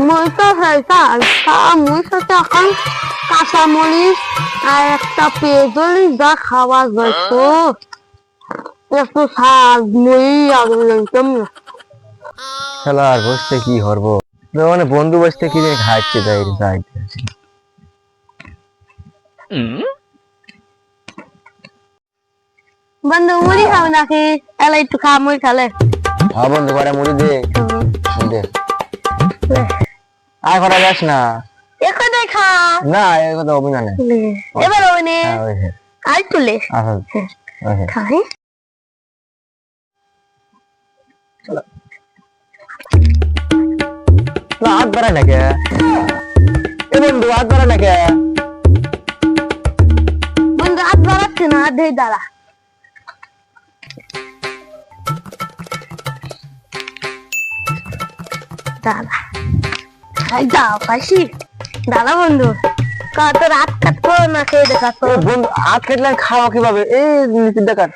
মই তো মই সাথে এখন কাঁচামরিচ আর একটা পেঁয়াজ যা খাওয়া যায় তো একটু শাক মই আগে লইতাম না। শালা আর বসতে কি করবো, মানে বন্ধু বসতে কি জানি খাচ্ছে তাই যাইতে আছি। বন্ধু মুড়ি খাও নাকি? এলা একটু খা, মুড়ি খালে। হ্যাঁ বন্ধু কটা মুড়ি দে দে। আর কটা যাস না। এখানে খা। না এই কথা অভিমানে এবার ওনে হ্যাঁ ওই হ্যাঁ আর তুলে আচ্ছা ওই হ্যাঁ খাই। হাত বাড়ায় নাকি এ বন্ধু, হাত বাড়ায় নাকি? বন্ধু হাত বাড়াচ্ছে না, হাত ধরে দাঁড়া। দাঁড়া যাও পাশি দাঁড়া বন্ধু, তোর হাত কাটবো না খেয়ে দেখা তো। বন্ধু হাত কাটলে খাওয়া কিভাবে? এই নিচের দেখার